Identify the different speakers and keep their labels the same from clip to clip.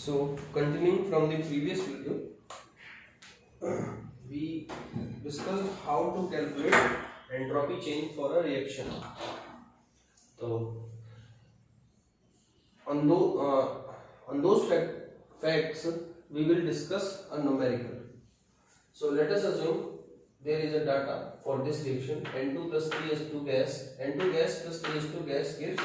Speaker 1: So continuing from the previous video, we discussed how to calculate entropy change for a reaction. So on those facts we will discuss a numerical. So let us assume there is a data for this reaction N2 plus 3H2 gas, N2 gas plus 3H2 gas gives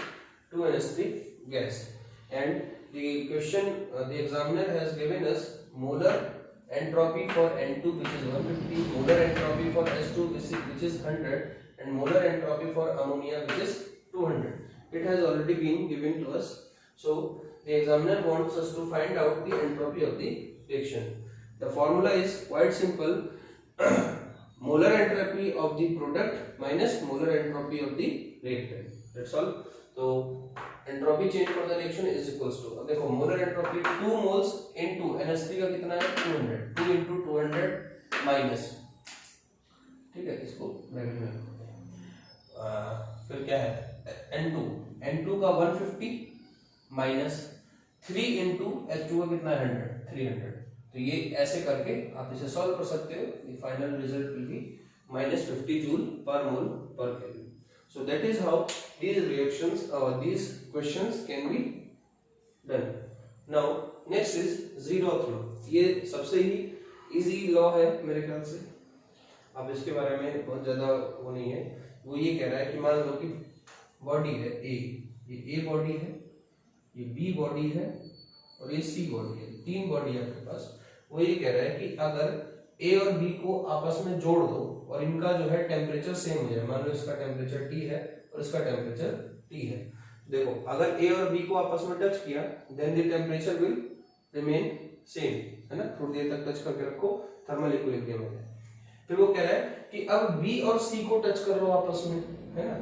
Speaker 1: 2NH3 gas, and the question the examiner has given us molar entropy for N2 which is 150, molar entropy for H2 which is 100, and molar entropy for ammonia which is 200. It has already been given to us. So the examiner wants us to find out the entropy of the reaction. The formula is quite simple. Molar entropy of the product minus molar entropy of the reactant. That's all. So entropy change for the reaction is equals to, अब देखो molar entropy 2 moles into NH3 का कितना है 200, 2 into 200 minus, ठीक है, इसको bracket में रखते हैं। फिर क्या है N2 का 150 माइनस 3 into H2 का कितना है 100, 300। तो ये ऐसे करके आप इसे सॉल्व कर सकते हो। The final result will be -50 joule पर मोल पर kelvin. So that is how these reactions or these questions can be done. Now next is zeroth law. ये सबसे ही easy law है मेरे ख्याल से, अब इसके बारे में बहुत ज्यादा वो नहीं है। वो ये कह रहा है कि मान लो कि बॉडी है A, ये A बॉडी है, ये B बॉडी है और ये C बॉडी है, 3 बॉडी है आपके पास। वो ये कह रहा है कि अगर A और B को आपस में जोड़ दो और इनका जो है टेम्परेचर सेम हो जाए, मान लो इसका टेम्परेचर T है और इसका टेम्परेचर T है, देखो अगर A और B को आपस में टच किया then the temperature will remain same, है ना, थोड़ी देर तक टच करके रखो, थर्मल इक्विलिब्रियम हो जाए। फिर वो कह रहा है कि अब B और C को टच कर लो आपस में, है ना,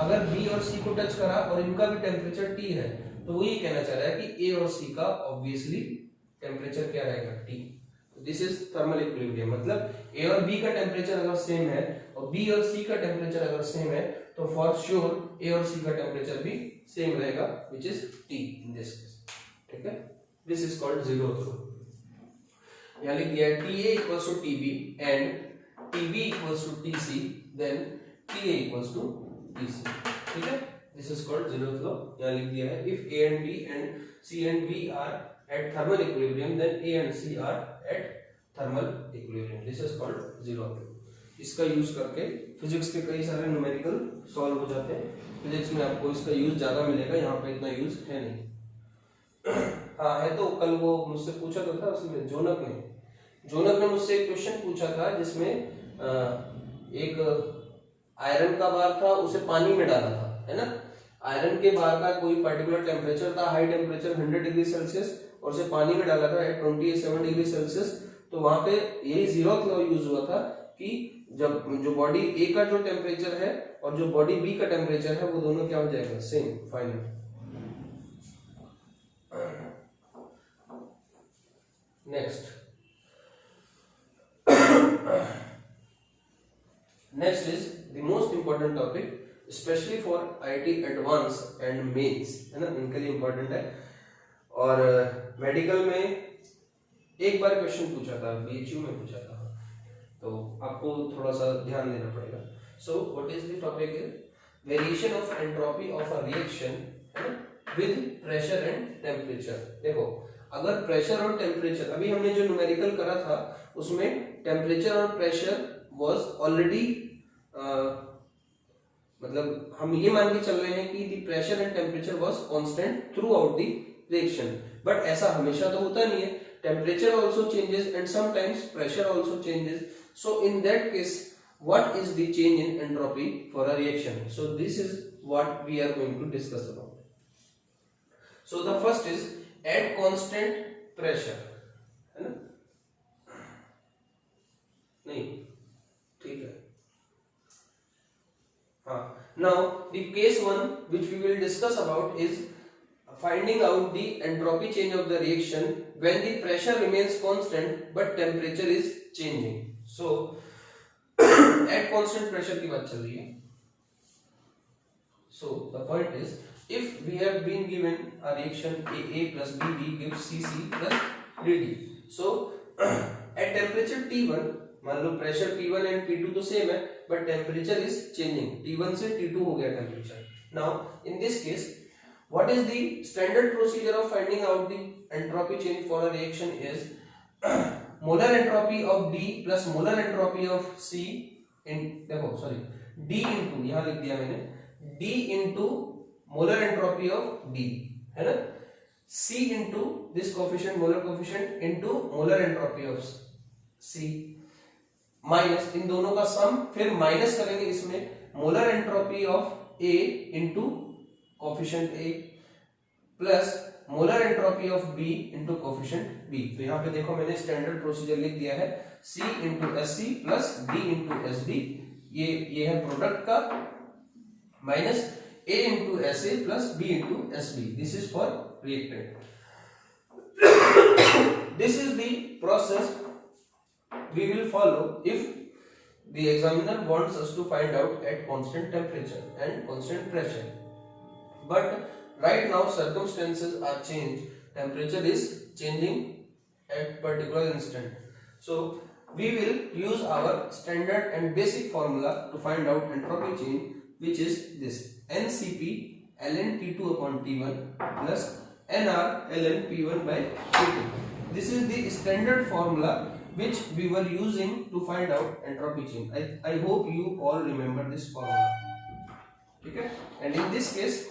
Speaker 1: अगर B और C को टच करा और इनका भी टेम्परेचर T है तो वो ये कहना चाह रहा है कि A और C का ऑब्वियसली टेम्परेचर क्या रहेगा T। This is thermal equilibrium, मतलब A और B का टेम्परेचर अगर सेम है और B और C का टेम्परेचर अगर सेम है तो फॉर श्योर A और C का टेम्परेचर भी सेम रहेगा which is T in this case, ठीक है। This is called zeroth law. यहां लिख दिया है TA equals to TB and TB equals to TC then TA equals to TC, ठीक है। This is called zeroth law. यहां लिख दिया है if A and B and C and B are at thermal equilibrium then A and C are at thermal equilibrium. This is called zeroth law. इसका use करके physics के कई सारे numerical solve हो जाते हैं। फिजिक्स में आपको इसका यूज ज्यादा मिलेगा, यहाँ पे इतना यूज है नहीं। हाँ है तो कल वो मुझसे पूछा तो था उसमें जोनक ने मुझसे एक क्वेश्चन पूछा था जिसमें एक आयरन का बार था, उसे पानी में डाला था, है ना। आयरन के बार का कोई पर्टिकुलर टेम्परेचर था, हाई टेम्परेचर 100 डिग्री सेल्सियस, और उसे पानी में डाला था एट 27 डिग्री सेल्सियस। तो वहां पे यही जीरोथ लॉ यूज हुआ था कि जब जो बॉडी ए का जो टेम्परेचर है और जो बॉडी बी का टेम्परेचर है वो दोनों क्या हो जाएगा same final. Next is the most important topic specially for IIT advance and mains, है ना, इनके लिए इंपॉर्टेंट है। और मेडिकल में एक बार क्वेश्चन पूछा था, BHU में पूछा था, तो आपको थोड़ा सा ध्यान देना पड़ेगा। So what is the topic is variation of entropy of a reaction with pressure and temperature. देखो अगर प्रेशर और टेम्परेचर, अभी हमने जो न्यूमेरिकल करा था उसमें टेम्परेचर और प्रेशर वाज ऑलरेडी मतलब हम ये मान के चल रहे हैं कि the pressure and temperature was constant throughout the reaction, but ऐसा हमेशा तो होता नहीं है। Temperature also changes and sometimes pressure also changes. So in that case what is the change in entropy for a reaction? So this is what we are going to discuss about. So the first is at constant pressure, है ना, नहीं ठीक है, हाँ। Now the case 1 which we will discuss about is finding out the entropy change of the reaction when the pressure remains constant but temperature is changing. So at constant pressure की बात चल रही है। So the point is if we have been given a reaction AA plus BB gives CC plus DT. So at temperature T1, मान low pressure P1 and P2 तो same है, but temperature is changing, T1 से T2 हो गया temperature. Now in this case what is the standard procedure of finding out the entropy change for a reaction is molar entropy of D plus molar entropy of C in, देखो sorry, D into, यहाँ लिख दिया मैंने, D into molar entropy of D, है ना, C into this coefficient, molar coefficient into molar entropy of C minus इन दोनों का सम, फिर माइनस करेंगे इसमें molar entropy of A into coefficient A plus molar entropy of B into coefficient B. तो यहाँ पे देखो मैंने स्टैंडर्ड प्रोसीजर लिख दिया है, C into SC plus D into SB, ये है प्रोडक्ट का, minus A into SA plus B into SB. This is for reactant. This is the process we will follow if the examiner wants us to find out at constant temperature and constant pressure. But right now circumstances are changed, temperature is changing at particular instant. So we will use our standard and basic formula to find out entropy change, which is this: NCP ln T2 upon T1 plus nR ln P1 by T2. This is the standard formula which we were using to find out entropy change. I hope you all remember this formula. Okay? And in this case,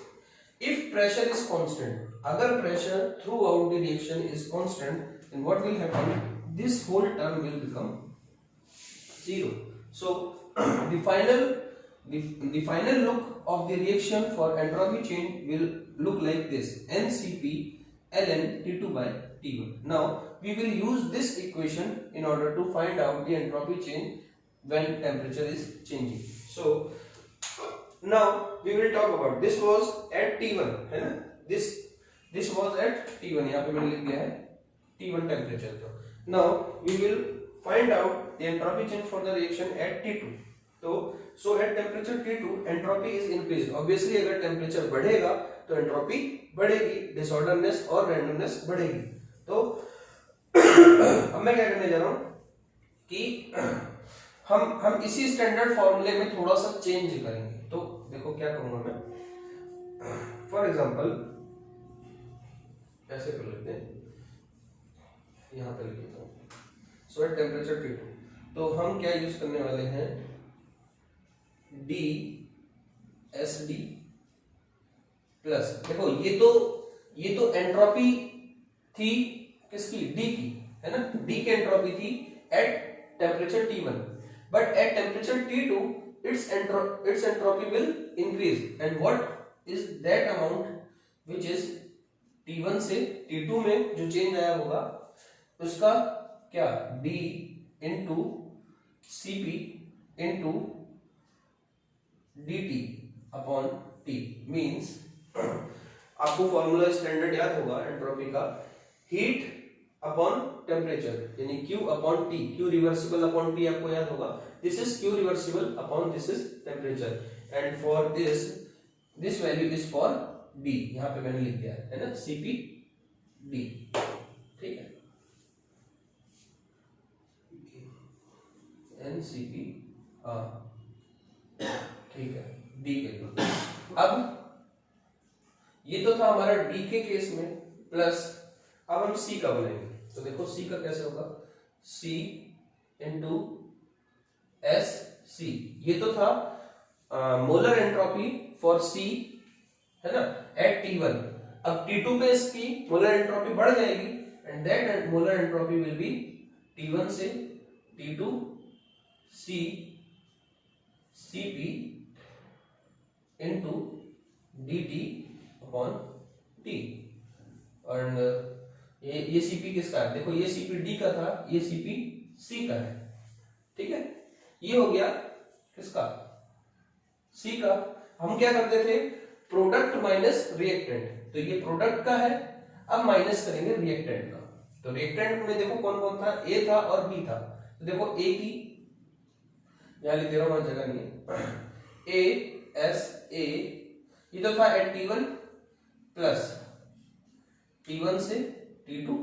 Speaker 1: if pressure is constant, agar pressure throughout the reaction is constant, then what will happen? This whole term will become 0. So the final look of the reaction for entropy change will look like this: NCP ln T2 by T1. Now we will use this equation in order to find out the entropy change when temperature is changing. So now we will talk about, this was at T1, है ना, this was at T1, यहाँ पे मैंने लिख दिया है T1 temperature. Now we will find out the entropy change for the reaction at T2. So at temperature T2 entropy is increased. Obviously अगर temperature बढ़ेगा तो entropy बढ़ेगी, डिसऑर्डरनेस और रैंडमनेस बढ़ेगी. तो अब मैं क्या करने जा रहा हूं कि हम इसी स्टैंडर्ड फॉर्मूले में थोड़ा सा चेंज करेंगे. तो देखो क्या करूंगा मैं, फॉर एग्जांपल ऐसे कर लेते हैं, यहां पे लिख देता हूं. सो एट टेम्परेचर T2, तो हम क्या यूज करने वाले हैं, D SD प्लस, देखो ये तो एंट्रोपी थी किसकी, D की, है ना, D की एंट्रोपी थी at temperature T1, but at temperature T2 its entropy will increase, and what is that amount which is T1 से T2 में जो चेंज आया होगा उसका क्या, D into Cp into dt upon T means आपको फॉर्मूला स्टैंडर्ड याद होगा एंट्रोपी का, हीट अपॉन टेम्परेचर यानी Q upon T, Q reversible upon T आपको याद होगा. This is Q reversible upon this is temperature, and for this value is for D, यहां पे मैंने लिख दिया है ना, Cp D. ठीक है, NCP, ठीक है, D के लिए. अब ये तो था हमारा D के केस में, प्लस अब हम C का बनाएंगे. तो देखो C का कैसे होगा, C इंटू एस सी, ये तो था मोलर एंट्रोपी फॉर C, है ना, एट T1. अब T2 पे इसकी मोलर एंट्रोपी बढ़ जाएगी, and that molar entropy will be T1 से T2 C Cp into dt upon T. और ये Cp किसका है, देखो ये Cp D का था, ये Cp C का है. ठीक है, ये हो गया किसका, C का. हम क्या करते थे, प्रोडक्ट माइनस रिएक्टेंट, तो ये प्रोडक्ट का है, अब माइनस करेंगे रिएक्टेंट का. तो रिएक्टेंट में देखो कौन कौन था, A था और B था. तो देखो A की यहां लिख दे रहा हूं, जगह नहीं है, A S A, ये तो था एट T1 प्लस T1 से T2,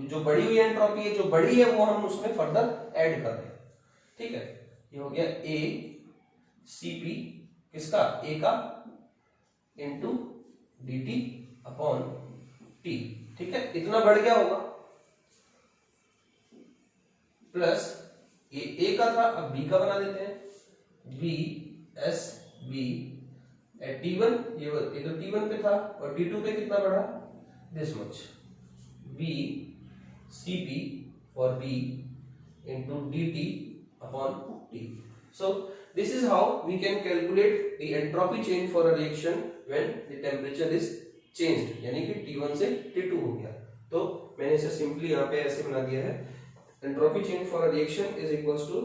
Speaker 1: जो बढ़ी हुई एंट्रोपी है, जो बढ़ी है वो हम उसमें फर्दर ऐड कर रहे हैं, ठीक है। ये हो गया A Cp किसका, A का, इंटू dt अपॉन T, ठीक है, इतना बढ़ गया होगा, प्लस A का था, अब B का बना देते हैं, B S B eight T1, ये तो T1 पे था और T2 पे कितना बढ़ा, this much, B Cp for B into dt upon T. So this is how we can calculate the entropy change for a reaction when the temperature is changed, यानी कि T1 से T2 हो गया। तो मैंने इसे सिंपली यहाँ पे ऐसे बना दिया है, entropy change for a reaction is equals to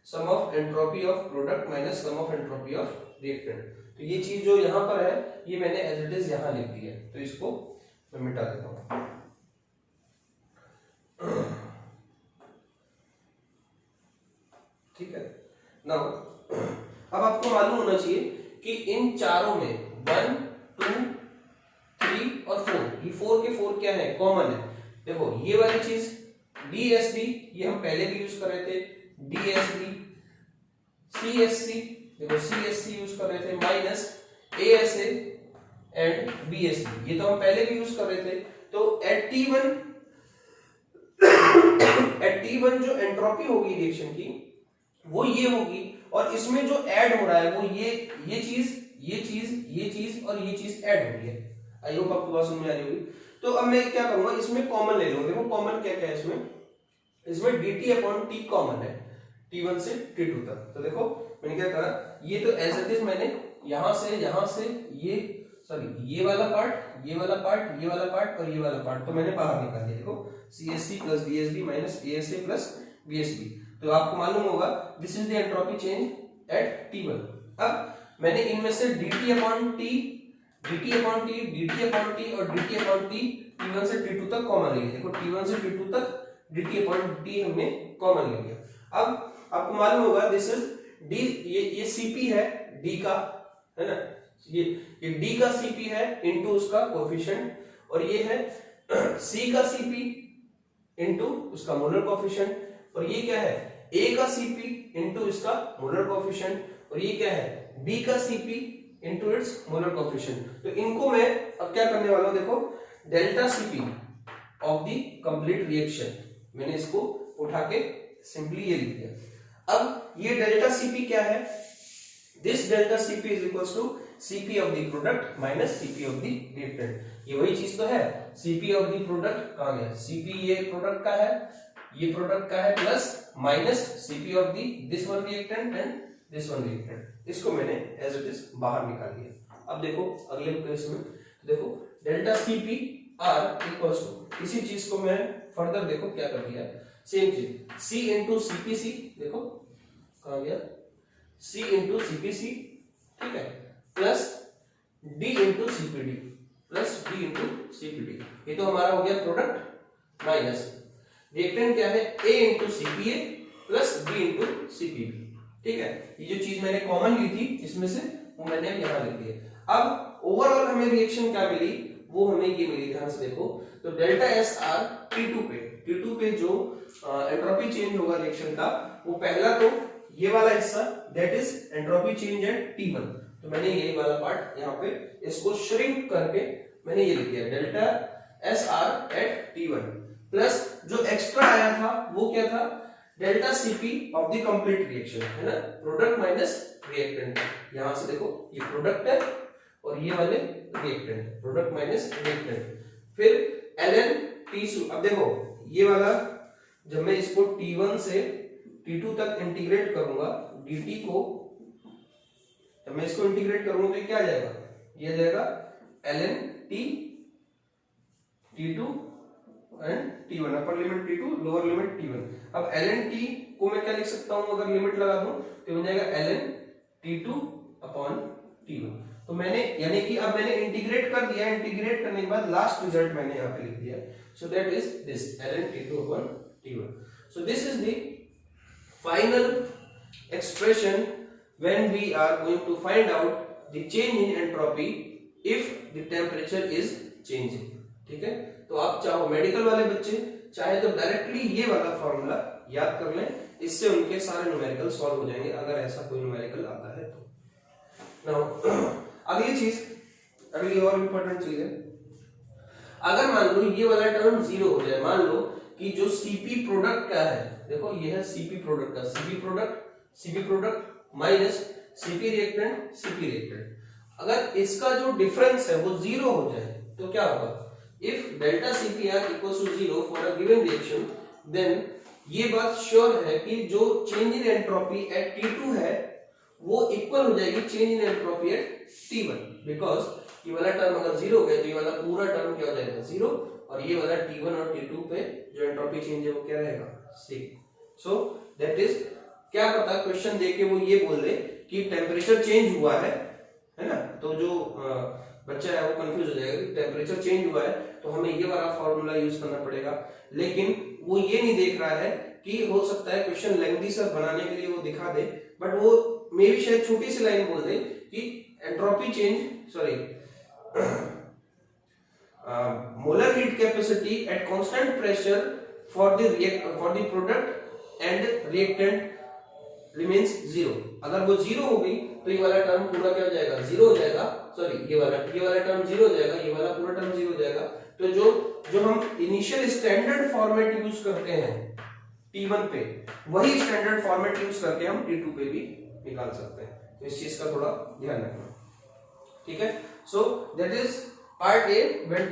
Speaker 1: sum of entropy of product minus sum of entropy of reactant। तो ये चीज जो यहाँ पर है ये मैंने as it is यहाँ लिख दी है, तो इसको मैं मिटा देता हूँ। ठीक है, नाउ अब आपको मालूम होना चाहिए कि इन चारों में 1, 2, 3 और 4, ये 4 के 4 क्या है, कॉमन है। देखो ये वाली चीज DSD ये हम पहले भी यूज कर रहे थे, DSD, CSC, देखो CSC यूज कर रहे थे, माइनस ASA एंड BSD, ये तो हम पहले भी यूज कर रहे थे। तो एट T1 जो एंट्रोपी होगी रिएक्शन की वो ये होगी, और इसमें जो ऐड हो रहा है वो ये चीज और ये चीज ऐड हो रही है। आई होप आपको बात समझ में आ रही होगी। तो अब मैं क्या करूंगा, इसमें कॉमन ले लूंगा। देखो कॉमन क्या क्या है इसमें dt अपॉन t कॉमन है, T1 से T2 तक। तो देखो मैंने क्या करा, ये तो एज इट इज मैंने यहां से ये सॉरी ये वाला पार्ट, ये वाला पार्ट, ये वाला पार्ट और ये वाला पार्ट तो मैंने बाहर निकाल दिया। देखो CSC plus DSD minus ASA plus BSB। तो आपको मालूम होगा this is the entropy change eight T1। अब मैंने इनमें से dt अपॉन t और dt अपॉन t T1 से T2 तक कॉमन ले लिया। देखो T1 से T2 तक dt अपॉन t हमने कॉमन ले लिया। अब आपको मालूम होगा दिस इज d, ये Cp है d का, है ना, ये d का Cp है इनटू उसका कोएफिशिएंट, और ये है C का Cp इनटू उसका मोलर कोएफिशिएंट, और ये क्या है A का Cp इनटू इसका मोलर कोएफिशिएंट, और ये क्या है B का Cp into its molar coefficient. तो इनको मैं अब क्या करने वाला हूं, देखो delta Cp of the complete reaction, मैंने इसको उठा के सिंपली ये लिख दिया। अब ये डेल्टा Cp क्या है, this delta Cp is equals to Cp of the product minus Cp of the reactant. ये वही चीज तो है, Cp ऑफ द प्रोडक्ट कहां गया, Cp ये प्रोडक्ट का है, ये प्रोडक्ट का है, plus minus Cp of the this one reactant and this one reactant. इसको मैंने एज इट इज बाहर निकाल दिया। अब देखो अगले केस में, देखो delta Cp R equals to, इसी चीज को मैं फर्दर देखो क्या कर दिया, सेम चीज C इंटू CPC, देखो कहां गया C इंटू CPC, ठीक है, plus D into CPD, plus D into CPD। ये तो हमारा हो गया प्रोडक्ट, माइनस रिएक्टेंट क्या है A into CPA plus B into CPB, ठीक है। ये जो चीज मैंने कॉमन ली थी इसमें से वो मैंने यहां लिख दिया। अब ओवरऑल हमें रिएक्शन क्या मिली, वो हमें ये मिली, ध्यान से देखो। तो डेल्टा SR T2 पे जो एंट्रोपी चेंज होगा रिएक्शन का, वो पहला तो ये वाला हिस्सा that is entropy change eight T1। तो मैंने ये वाला पार्ट यहाँ पे इसको श्रिंक करके मैंने ये लिख दिया, delta SR at T1 plus जो एक्स्ट्रा आया था वो क्या था, delta Cp of the complete reaction, है ना, प्रोडक्ट माइनस रिएक्टेंट। यहां से देखो ये प्रोडक्ट है और ये वाले रिएक्टेंट, प्रोडक्ट माइनस रिएक्टेंट, फिर ln T2। अब देखो ये वाला जब मैं इसको T1 से T2 तक इंटीग्रेट करूंगा dt को, जब मैं इसको इंटीग्रेट करूंगा तो क्या आ जाएगा, ये आ जाएगा ln T2 and T1, upper limit T2 lower limit T1। अब ln T को मैं क्या लिख सकता हूं, अगर लिमिट लगा दूं तो हो जाएगा ln T2 अपॉन T1। तो मैंने यानी कि अब मैंने इंटीग्रेट कर दिया, इंटीग्रेट करने के बाद लास्ट रिजल्ट मैंने यहां पे लिख दिया, so that is this ln T2 upon T1। So this is the final expression when we are going to find out the change in entropy if the temperature is changing. ठीक है, तो आप चाहो मेडिकल वाले बच्चे चाहे तो directly ये वाला फॉर्मूला याद कर लें, इससे उनके सारे न्यूमेरिकल सॉल्व हो जाएंगे अगर ऐसा कोई न्यूमेरिकल आता है तो। नाउ अगली और इंपॉर्टेंट चीज है, अगर मान लो ये वाला टर्म जीरो हो जाए, मान लो कि जो सीपी प्रोडक्ट का है, देखो ये है सीपी प्रोडक्ट का, CP product minus CP reactant, अगर इसका जो डिफरेंस है वो जीरो हो जाए तो क्या होगा, if delta CPR equals to zero for a given reaction, then ये बात श्योर है कि जो change in entropy eight T2 है वो इक्वल हो जाएगी change in entropy at T1, because ये वाला टर्म अगर जीरो हो गया तो ये वाला पूरा टर्म क्या हो जाएगा, जीरो, और ये वाला T1 और T2 पे जो एंट्रोपी चेंज है वो क्या रहेगा, सेम। सो दैट इज, क्या पता क्वेश्चन देके वो ये बोल दे कि टेम्परेचर चेंज हुआ है ना, तो जो बच्चा है वो कंफ्यूज हो जाएगा कि टेम्परेचर चेंज हुआ है तो हमें ये वाला फॉर्मूला यूज करना पड़ेगा, लेकिन वो ये नहीं देख रहा है कि हो सकता है क्वेश्चन लेंथी सर बनाने के लिए वो दिखा दे, बट वो मे भी शायद छोटी सी लाइन बोल दे कि entropy change, sorry, molar heat capacity eight constant pressure for the product and reactant remains zero. अगर वो जीरो हो गई तो ये वाला टर्म पूरा क्या हो जाएगा, जीरो हो जाएगा, सॉरी ये वाला टर्म जीरो हो जाएगा, ये वाला पूरा टर्म जीरो हो जाएगा। तो जो हम इनिशियल स्टैंडर्ड फॉर्मेट यूज करते हैं T1 पे, वही स्टैंडर्ड फॉर्मेट यूज करके हम T2 पे भी निकाल सकते हैं, तो इस चीज का थोड़ा ध्यान रखना। ठीक है, so that is part A, when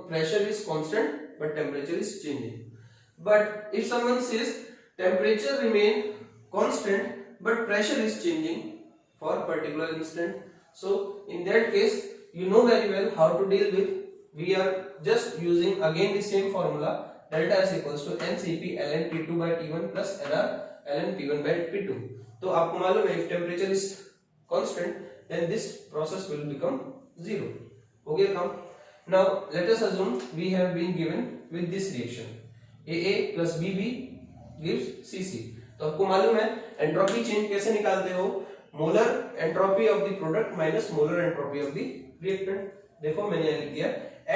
Speaker 1: pressure is constant but temperature is changing. But if someone says temperature remain constant but pressure is changing for particular instant, so in that case you know very well how to deal with. We are just using again the same formula, delta S equals to NCP ln T2 by T1 plus NR ln P1 by P2. तो आपको मालूम है if temperature is constant then this process will become zero. हो गया काम। Now let us assume we have been given with this reaction, AA plus BB gives CC. तो आपको मालूम है एंट्रोपी चेंज कैसे निकालते हो, molar entropy of the product minus molar entropy of the reactant. देखो मैंने यहां लिख दिया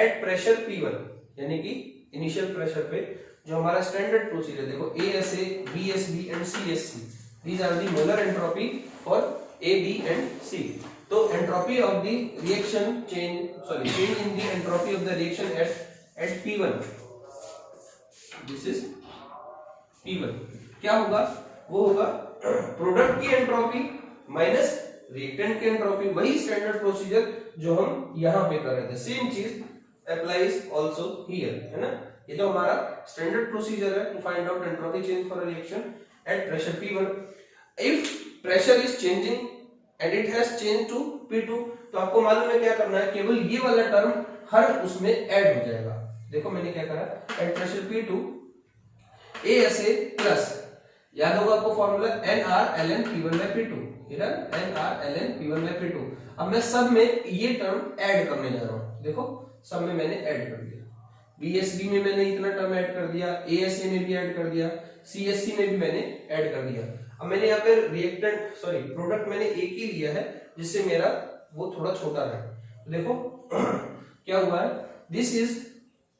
Speaker 1: एट प्रेशर P1, यानी कि इनिशियल प्रेशर पे जो हमारा स्टैंडर्ड प्रोसीजर, देखो ASA, BSB and CSC, these are the molar entropy for A, B and C. तो entropy of the reaction change in the entropy of the reaction at P1, this is P1, क्या होगा, वो होगा product की entropy minus reactant की entropy, वही standard procedure जो हम यहां पे कर रहे थे, सेम चीज अप्लाइज आल्सो हियर, है ना। ये तो हमारा स्टैंडर्ड प्रोसीजर है to find out entropy change for a reaction at pressure P1। If pressure is changing and it has change to P2, तो आपको मालूम है क्या करना है, केवल ये वाला टर्म हर उसमें ऐड हो जाएगा। देखो मैंने क्या करा, eight pressure P2 ASA plus, याद होगा आपको formula NR ln P1 by P2, NR ln P1 by P2। अब मैं सब में ये टर्म ऐड करने जा रहा हूं, देखो सब में मैंने ऐड कर दिया, BSB में मैंने इतना टर्म ऐड कर दिया, ASA में भी ऐड कर दिया, CSC में भी मैंने ऐड कर दिया। अब मैंने यहाँ पे रिएक्टेंट प्रोडक्ट मैंने एक ही लिया है जिससे मेरा वो थोड़ा छोटा रहे। तो देखो क्या हुआ है, this is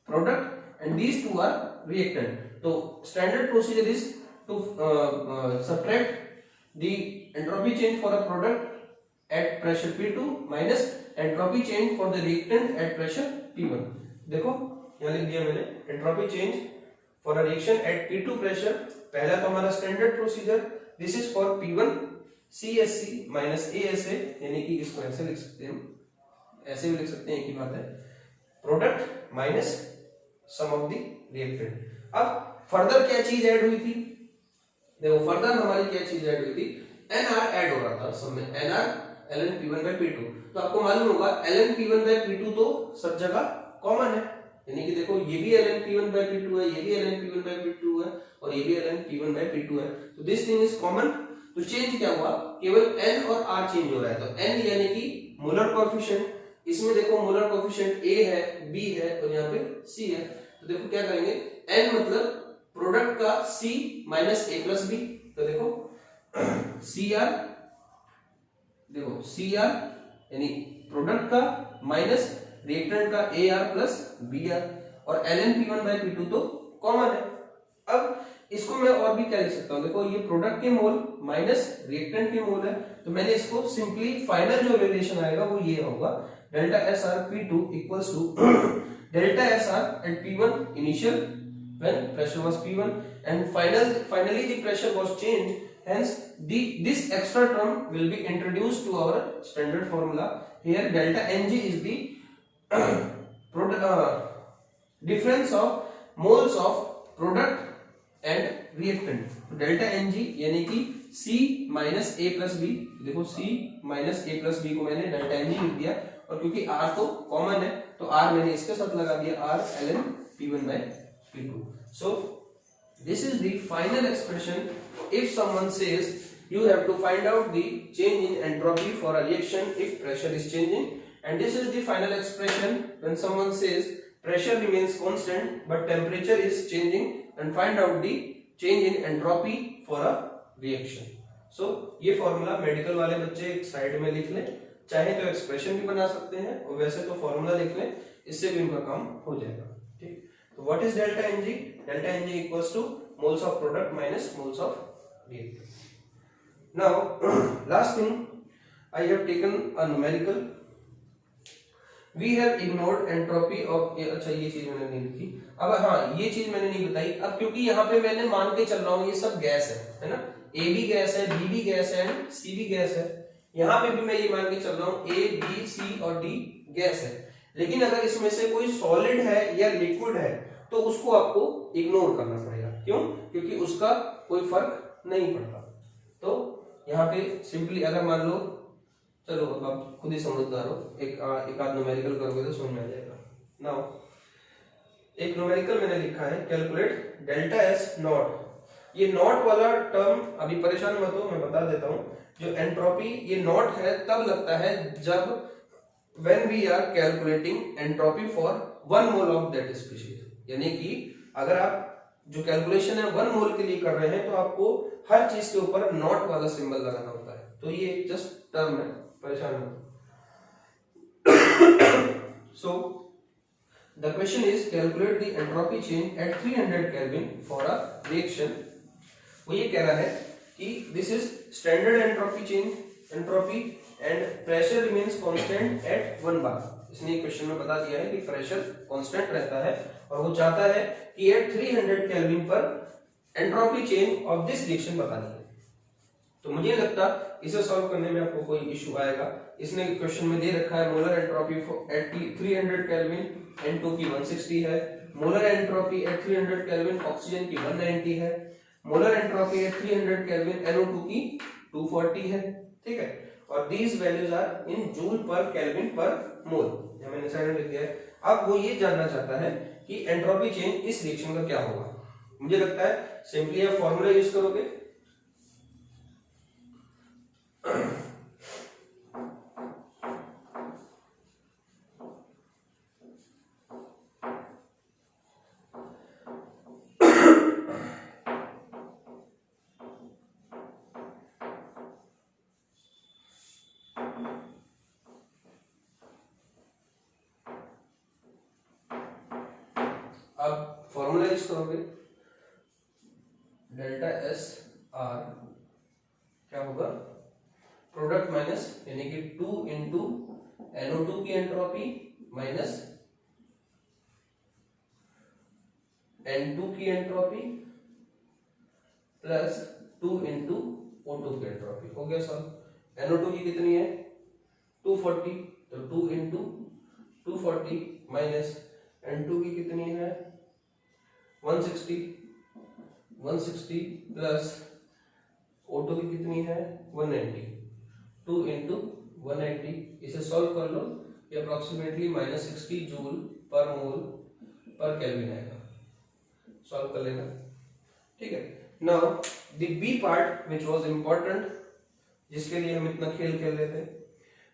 Speaker 1: product and these two are reactant. तो standard procedure is to subtract the entropy change for a product at pressure P2 minus entropy change for the reactant at pressure P1। देखो यहाँ लिख दिया मैंने entropy change for a reaction at P2 pressure, पहला तो हमारा standard procedure, this is for P1 CSC minus ASA, यानी कि इसको ऐसे लिख सकते हैं, ऐसे भी लिख सकते हैं, एक ही बात है, product minus sum of the reactant. अब फर्दर क्या चीज ऐड हुई थी, देखो फर्दर हमारी क्या चीज ऐड हुई थी, NR ऐड हो रहा था सब में, NR ln P1 by P2। तो आपको मालूम होगा ln P1 by P2 तो सब जगह कॉमन है, यानी कि देखो ये भी ln P1 by P2 है, ये भी ln P1 by P2 है और ये भी ln P1 by P2 है, तो दिस थिंग इज कॉमन। तो चेंज क्या हुआ, केवल n और r चेंज हो रहा है। तो n यानी कि मोलर कोएफिशिएंट, इसमें देखो मोलर कोएफिशिएंट A है, B है और यहाँ पे C है। तो देखो क्या करेंगे, n मतलब प्रोडक्ट का C minus A plus B। तो देखो CR, देखो CR यानी प्रोडक्ट का माइनस रिएक्टेंट का AR प्लस BR, और ln P1/P2 तो कॉमन है। अब इसको मैं और भी क्या लिख सकता हूँ, देखो ये प्रोडक्ट के मोल माइनस रिएक्टेंट के मोल है, तो मैंने इसको सिंपली फाइनल जो रिलेशन आएगा वो ये होगा, delta SR P2 equals to delta SR at P1 initial when pressure was P1 and finally the pressure was changed, hence this extra term will be introduced to our standard formula. Here delta Ng is the difference of moles of product and reactant. delta Ng यानी कि C minus A plus B, देखो C minus A plus B को मैंने delta Ng लिख दिया, और क्योंकि R तो कॉमन है तो R मैंने इसके साथ लगा दिया, R ln P1/P2. So this is the final expression. If someone says you have to find out the change in entropy for a reaction if pressure is changing, and this is the final expression when someone says pressure remains constant but temperature is changing, and find out the change in entropy for a reaction. So ये formula medical वाले बच्चे एक side में लिख लें, चाहे तो expression भी बना सकते हैं और वैसे तो फॉर्मूला लिख लें, इससे भी उनका काम हो जाएगा। ठीक, तो what is delta Ng? Delta Ng equals two moles of product minus moles of reactant. Now last thing, I have taken a numerical. We have ignored entropy of, अच्छा ये चीज मैंने नहीं लिखी, अब हाँ ये चीज मैंने नहीं बताई, अब क्योंकि यहाँ पे मैंने मान के चल रहा हूँ ये सब गैस है ना, A भी गैस है, B भी गैस है, C भी गैस है, यहाँ पे भी मैं ये मान के चल रहा हूँ A, B, C और D गैस है, लेकिन अगर इसमें से कोई सॉलिड है या लिक्विड है तो उसको आपको इग्नोर करना पड़ेगा। क्यों? क्योंकि उसका कोई फर्क नहीं पड़ता। तो यहाँ पे सिंपली अगर मान लो, चलो अब आप खुद ही समझदार हो, एक आध न्यूमेरिकल करोगे तो समझ में आ जाएगा। नाउ एक न्यूमेरिकल मैंने लिखा है, कैलकुलेट डेल्टा S नॉट। ये नॉट वाला टर्म अभी परेशान मत हो, मैं बता देता हूँ। जो एंट्रोपी ये नॉट है तब लगता है जब when we are calculating entropy for 1 mole of that species, यानी कि अगर आप जो कैलकुलेशन है 1 मोल के लिए कर रहे हैं तो आपको हर चीज के ऊपर नॉट वाला सिंबल लगाना होता है, तो ये जस्ट टर्म है, परेशान मत। So the question is calculate the entropy change at 300 Kelvin for a reaction. वो ये कह रहा है कि this is standard entropy change, entropy and pressure remains constant at 1 bar. इसने क्वेश्चन में बता दिया है कि प्रेशर कांस्टेंट रहता है और वो चाहता है कि एट 300 केल्विन पर entropy change of this reaction बतानी है। तो मुझे लगता इसे सॉल्व करने में आपको कोई इशू आएगा। इसने क्वेश्चन में दे रखा है molar entropy at 300 kelvin N2 की 160 है, molar entropy at 300 kelvin oxygen की 190 है, molar entropy at 300 kelvin NO2 की 240 है। ठीक है, और these values are in joule per kelvin per mole, ये मैंने साइड में लिख दिया है। अब वो ये जानना चाहता है कि एंट्रोपी चेंज इस रिएक्शन का क्या होगा। मुझे लगता है सिंपली आप फॉर्मूला यूज करोगे, अब फॉर्मूला यूज करोगे, डेल्टा एस आर क्या होगा, प्रोडक्ट माइनस यानी कि 2 इंटू NO2 की एंट्रोपी माइनस N2 की एंट्रोपी प्लस 2 इंटू O2 की एंट्रोपी। हो गया सॉल्व। NO2 की कितनी है 240, तो 2 इंटू 240 माइनस N2 की कितनी है 160 प्लस O2 की कितनी है 190, 2 इंटू 190, इसे सॉल्व कर लो, ये अप्रोक्सीमेटली -60 जूल पर मोल पर केल्विन आएगा। सॉल्व कर लेना, ठीक है। Now the B part which was important, जिसके लिए हम इतना खेल खेल रहे थे,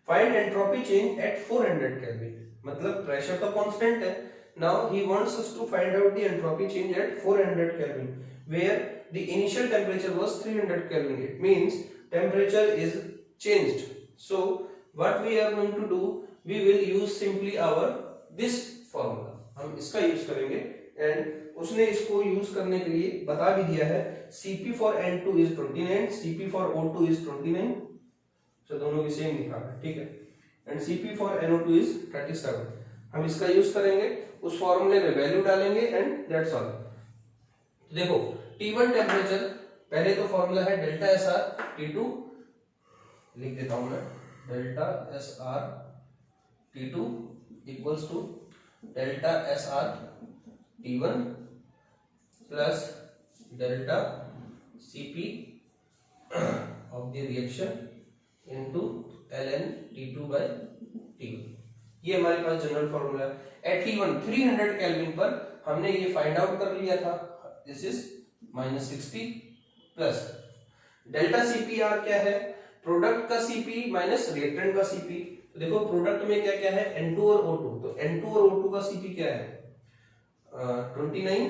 Speaker 1: find entropy change at 400 kelvin, मतलब प्रेशर तो कांस्टेंट है। Now he wants us to find out the entropy change at 400 Kelvin, where the initial temperature was 300 Kelvin. It means temperature is changed. So what we are going to do, we will use simply our this formula, हम इसका use करेंगे। And उसने इसको use करने के लिए बता भी दिया है, Cp for N2 is 29, Cp for O2 is 29, तो दोनों की सेम लिखा है, ठीक है। And Cp for NO2 is 37, हम इसका यूज करेंगे, उस फॉर्मूले में वैल्यू डालेंगे एंड दैट्स ऑल। देखो T1 टेम्परेचर, पहले तो फॉर्मूला है डेल्टा एस आर T2, लिख देता हूं मैं, delta S R T2 equals to delta S R T1 plus delta Cp of the reaction into ln T2 by T1, ये हमारे पास जनरल फॉर्मूला है। एट T1 300 केल्विन पर हमने ये फाइंड आउट कर लिया था, this is -60 plus delta CPR क्या है, प्रोडक्ट का Cp माइनस रिएक्टेंट का Cp। तो देखो प्रोडक्ट में क्या क्या है, N2 और O2, तो N2 और O2 का Cp क्या है 29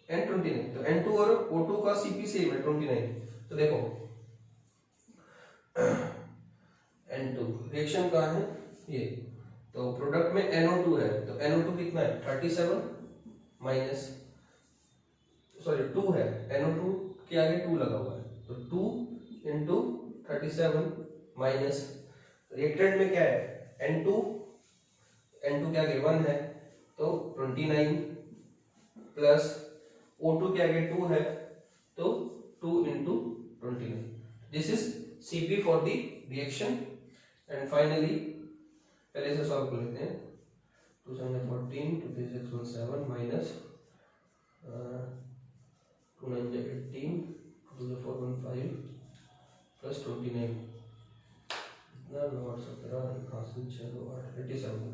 Speaker 1: एंड 29, तो N2 और O2 का Cp सेम है 29। तो देखो N2 रिएक्शन कहाँ है ये, तो प्रोडक्ट में NO2 है, तो NO2 कितना है 37 माइनस, सॉरी 2 है, NO2 के आगे 2 लगा हुआ है, तो 2 इंटू 37 माइनस रिएक्टेंट में क्या है N2 के आगे 1 है, तो 29 प्लस O2 के आगे 2 है, तो 2 into 29, this is Cp for the reaction. And finally पहले से सॉल्व कर लेते हैं, 214 2 3 6 1 7 माइनस 2 9 18 2 4 1 5 प्लस 29, इतना 9 17 81 6 2 8 87,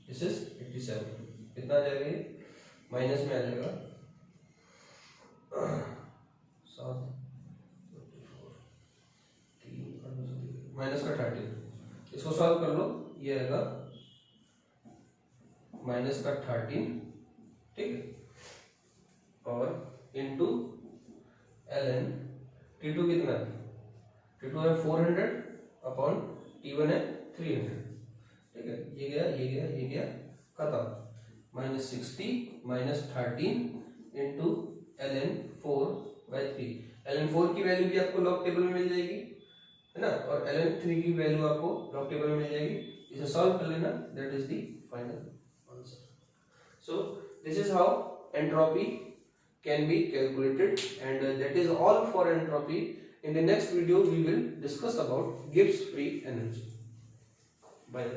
Speaker 1: दिस इज 87, कितना आ जाएगा ये, माइनस में आ जाएगा 7 माइनस का 13, इसको सॉल्व कर लो, ये आएगा माइनस का 13, ठीक है, और इनटू ln T2 कितना है, T2 है 400 अपॉन T1 है 300, ठीक है, ये गया ये गया ये गया, खत्म, -60 -13 इंटू ln 4/3, ln 4 की वैल्यू भी आपको लॉग टेबल में मिल जाएगी, है ना, और ln 3 की वैल्यू आपको लॉग टेबल में मिल जाएगी, इसे सॉल्व कर लेना, that is the final answer. So this is how entropy can be calculated, and that is all for entropy. In the next video we will discuss about Gibbs free energy. Bye.